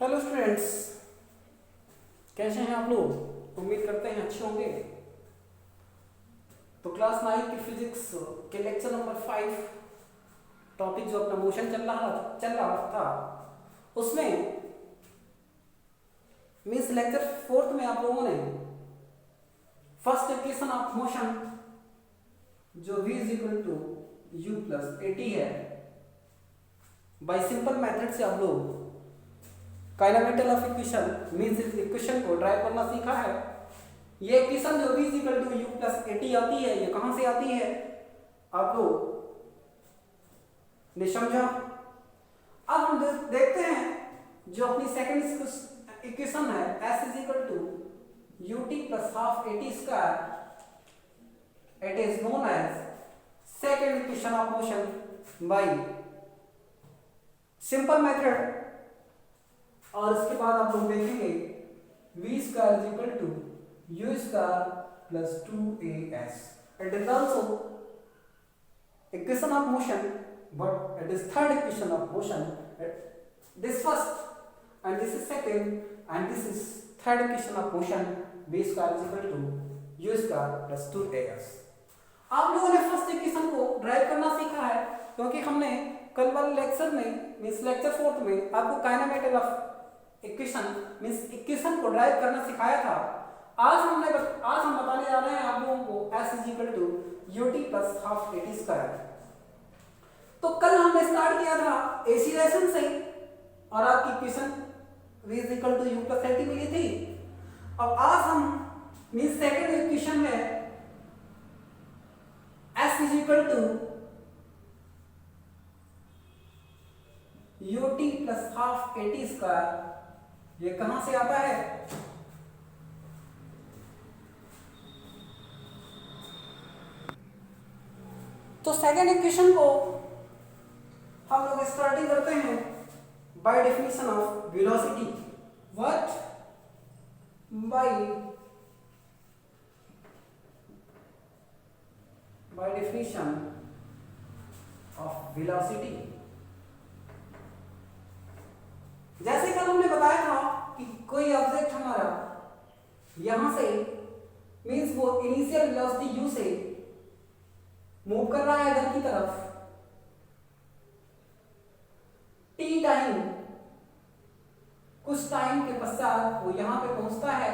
Hello students, कैसे हैं आप लोग? उम्मीद करते हैं अच्छे होंगे। तो क्लास 9 की फिजिक्स के लेक्चर नंबर 5 टॉपिक जो अपना मोशन चल रहा था उसमें मीन्स लेक्चर 4 में आप लोगों ने फर्स्ट इक्वेशन ऑफ मोशन जो v is equal to you plus A t है, बाय सिंपल मेथड से आप लोग काइनेमेटिक ऑफ इक्वेशन मीन्स इस इक्वेशन को ड्राइव करना सीखा है। ये इक्वेशन जो v is equal to you plus A t आती है, ये कहां से आती है आप लोग ने समझा। अब हम देखते हैं जो अपनी सेकंड इक्वेशन है s is equal to U T plus half A T square, it is known as second equation of motion by simple method. और इसके बाद आप लोग देखेंगे v square is equal to u square plus 2as। It is also equation of motion, but it is third equation of motion. This first and this is second and this is third equation of motion, v square is equal to u square plus 2as। आप लोगों ने first equation को derive करना सीखा है, क्योंकि हमने कल वाले लेक्चर में मींस लेक्चर 4 में आपको kinematic of equation means equation को ड्राइव करना सिखाया था। आज हम बताने जा रहे हैं आप लोगों को s is equal to U T plus half A T square. तो कल हमने स्टार्ट किया था एसी रिलेशन से और आपकी equation v is equal to you plus A T मिली थी। अब आज हम मींस सेकंड इक्वेशन में s is equal to U T plus half A T square, ये कहां से आता है? तो सेकेंड इक्वेशन को हम लोग स्टार्टिंग करते हैं by definition of velocity. What? By definition of velocity. जैसे कल हमने बताया था कि कोई ऑब्जेक्ट हमारा यहां से मींस वो इनिशियल वेलोसिटी u से मूव कर रहा है इधर की तरफ, t टाइम कुछ टाइम के पश्चात वो यहां पे पहुंचता है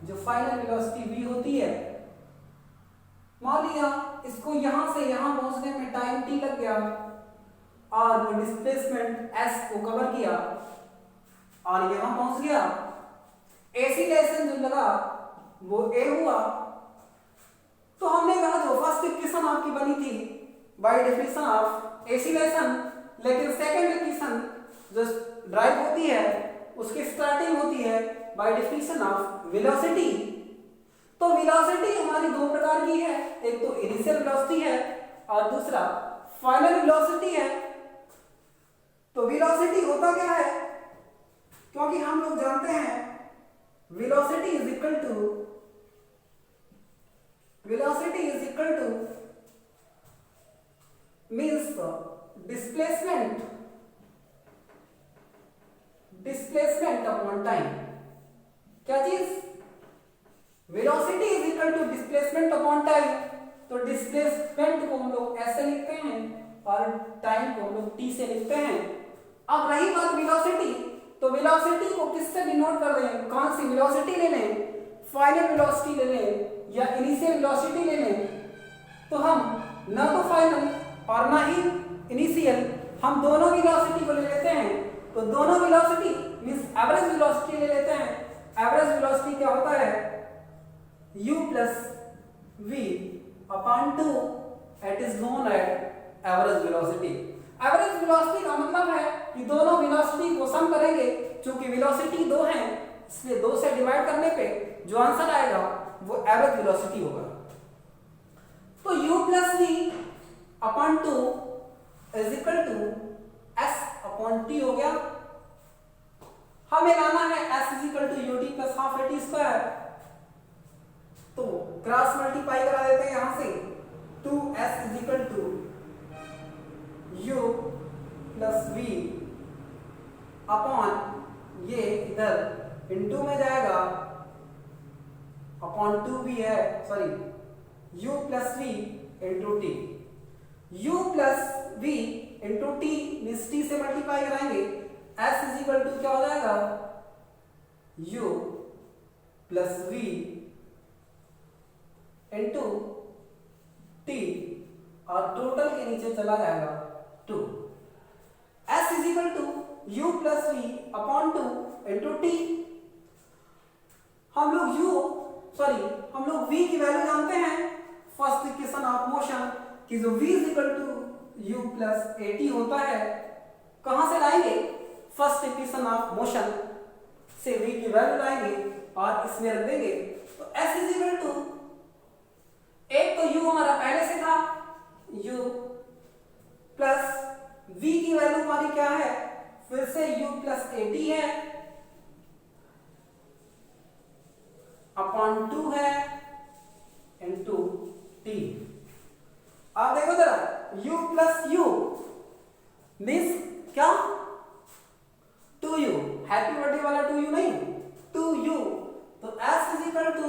जो फाइनल वेलोसिटी v होती है। मान लिया इसको यहां से यहां पहुंचने में टाइम t लग गया और वो डिस्प्लेसमेंट s को कवर किया और यहां पहुंच गया। एक्सीलरेशन जो लगा वो a हुआ। तो हमने कहा जो फर्स्ट इक्वेशन आपकी बनी थी बाय डेफिनेशन ऑफ एक्सीलरेशन, लेकिन सेकंड इक्वेशन जो ड्राइव होती है उसकी स्टार्टिंग होती है बाय डेफिनेशन ऑफ वेलोसिटी। तो वेलोसिटी हमारी दो प्रकार की है, एक तो इनिशियल वेलोसिटी है और दूसरा फाइनल वेलोसिटी है। तो वेलोसिटी होता क्या है? क्योंकि हम लोग जानते हैं velocity is equal to means displacement upon time. क्या चीज? Velocity is equal to displacement upon time. तो डिस्प्लेसमेंट को हम लोग ऐसे लिखते हैं और टाइम को हम लोग t से लिखते हैं। अब रही बात वेलोसिटी, तो वेलोसिटी को किससे डिनोट कर रहे हैं? कौन सी वेलोसिटी ले लें? फाइनल वेलोसिटी ले लें या इनिशियल वेलोसिटी ले लें? तो हम ना तो फाइनल और ना ही इनिशियल, हम दोनों वेलोसिटी को ले लेते हैं। तो दोनों वेलोसिटी मींस एवरेज वेलोसिटी ले लेते हैं। एवरेज वेलोसिटी क्या होता है? u plus v upon 2, it is known as average velocity. Average velocity का मतलब है कि दोनों वेलोसिटी को सम करेंगे। चूंकि वेलोसिटी दो है इसलिए 2 से डिवाइड करने पे जो आंसर आएगा वो एवरेज वेलोसिटी होगा। तो u plus v upon 2 is equal to s upon t हो गया। हमें लाना है s is equal to U T plus half A T square. तो क्रॉस मल्टीप्लाई करा देते हैं यहां से। 2s is equal to u plus v upon ये इधर इनटू में जाएगा अपॉन 2 भी है, sorry u plus v into t. u plus v into t means t से मल्टीप्लाई कराएंगे, s इज इक्वल टू क्या हो जाएगा u plus v into t और टोटल के नीचे चला जाएगा 2। s is equal to u plus वी अपॉन 2 इंटू टी। हम लोग v की वैल्यू जानते हैं फर्स्ट इक्वेशन ऑफ मोशन कि जो v is equal to u plus at होता है, कहां से लाएंगे? फर्स्ट इक्वेशन ऑफ मोशन से v की वैल्यू लाएंगे और इसमें रख देंगे। तो s इज इक्वल टू, एक तो u हमारा पहले से था, u प्लस v की वैल्यू हमारी क्या है, फिर से u प्लस at है अपॉन 2 है इंटू टी। आप देखो जरा, u प्लस u मीन्स क्या, 2u, हैप्पी बर्थडे वाला 2u नहीं, 2u। तो s is equal to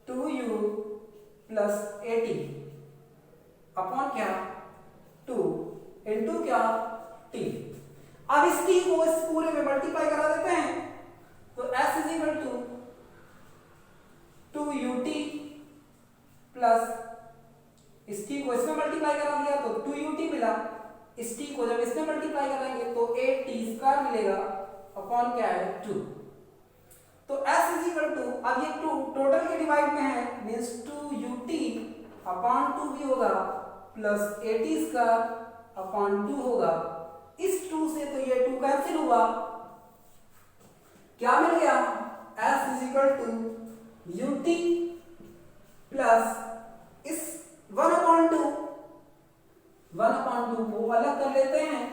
2u plus 80 upon क्या 2 इंटू क्या t। अब इस t को इस पूरे में मल्टीप्लाई करा देते हैं, तो s is equal to 2ut plus इस t को इसमें मल्टीप्लाई करा दिया तो 2ut मिला, इस t को जब इसमें मल्टीप्लाई करेंगे तो 8t² मिलेगा अपॉन क्या है 2। तो s इज इक्वल टू, अब ये 2 टोटल के डिवाइड में है मींस 2ut अपॉन 2 भी होगा प्लस 8t² अपॉन 2 होगा। इस 2 से तो ये 2 कैंसिल हुआ, क्या मिल गया, s is equal to ut plus इस 1/2 को अलग कर लेते हैं,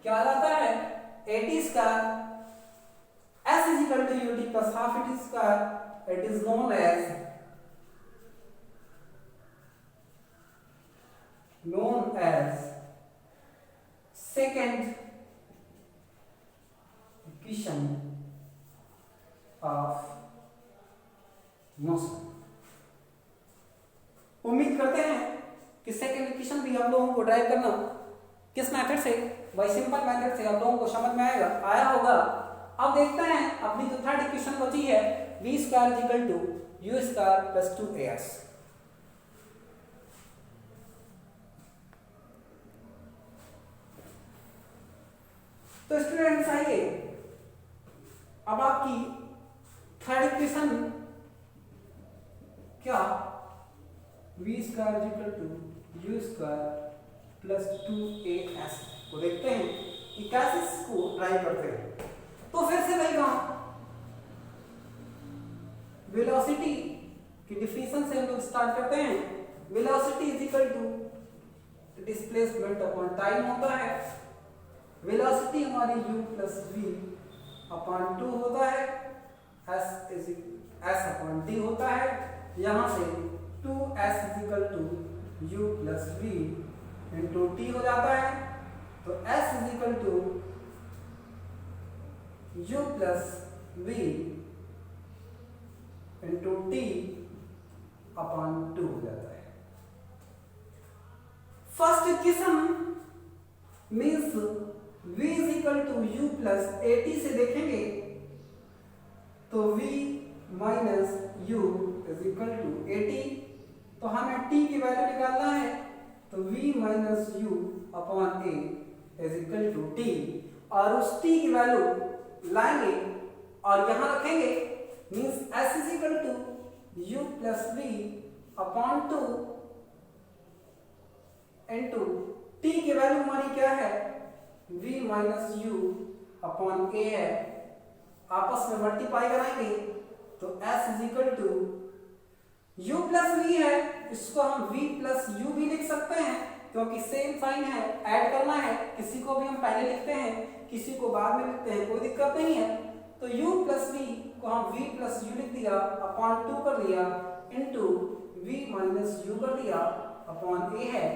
क्या आता है 80²। s is equal to ut प्लस half it², it is known as second equation of motion. उम्मीद करते हैं कि सेकेंड इक्वेशन भी आप लोगों को ड्राइव करना किस मेथड से, बाय सिंपल मेथड से आप लोगों को समझ में आया होगा। अब देखते हैं अपनी जो थर्ड इक्वेशन बची है, v² is equal to u² plus 2as। तो स्टूडेंट्स आइए, अब आपकी थर्ड इक्वेशन क्या, v² is equal to u² plus 2as को देखते हैं कि कैसे इसको ट्राई करते हैं। तो फिर से वही काम, वेलोसिटी की डिफिनेशन से हम लोग स्टार्ट करते हैं। Velocity is equal to displacement upon time होता है। वेलोसिटी हमारी u प्लस v अपॉन 2 होता है, s अपॉन d होता है। यहां से 2s is equal to u plus v into t हो जाता है। तो s is equal to u plus v into t upon 2 हो जाता है। First equation means v is equal to u plus at से देखेंगे तो v minus u is equal to at। तो हमें t की वैल्यू निकालना है, तो v minus u upon a is equal to t, और उस t की वैल्यू लाएंगे और यहां रखेंगे means s is equal to u plus v upon 2 into t की वैल्यू हमारी क्या है, v minus u upon a है। आपस में मल्टीप्लाई कराएंगे तो s is equal to u plus v है, इसको हम v प्लस u भी लिख सकते हैं क्योंकि सेम साइन है, ऐड करना है। किसी को भी हम पहले लिखते हैं, किसी को बाद में लिखते हैं, कोई दिक्कत नहीं है। तो u प्लस v को हम v प्लस u लिख दिया अपॉन 2 कर दिया इंटू v माइनस u कर दिया अपॉन a है।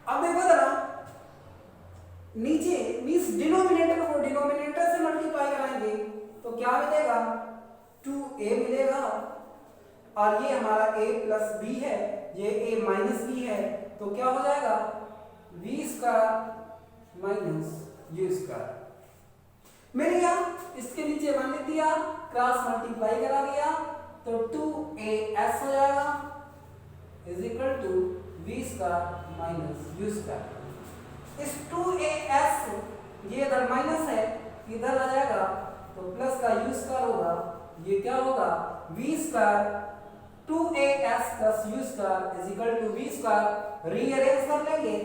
अब देखो जरा, नीचे मीन्स डिनोमिनेटर को डिनोमिनेटर से मल्टीप्लाई कराएंगे तो क्या मिलेगा 2a मिलेगा, और ये हमारा a प्लस बी है, ये a माइनस बी है, तो क्या हो जाएगा v square minus u square मिल गया। इसके नीचे 1 लिख दिया, क्रॉस मल्टीप्लाई करा दिया तो 2as हो जाएगा is equal to v square minus u square. इस 2as ये इधर माइनस है, इधर आ जाएगा तो प्लस का u स्क्वायर होगा, ये क्या होगा v square 2as plus u square is equal to v square, rearrange कर लेंगे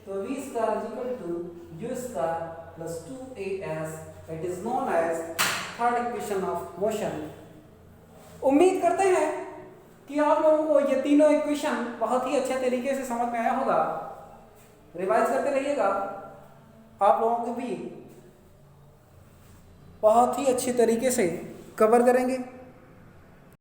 तो v square is equal to u square plus 2as, it is known as third equation of motion. उम्मीद करते हैं कि आप लोगों को ये तीनों इक्वेशन बहुत ही अच्छे तरीके से समझ में आया होगा। रिवाइज करते रहिएगा, आप लोगों को भी बहुत ही अच्छे तरीके से कवर करेंगे।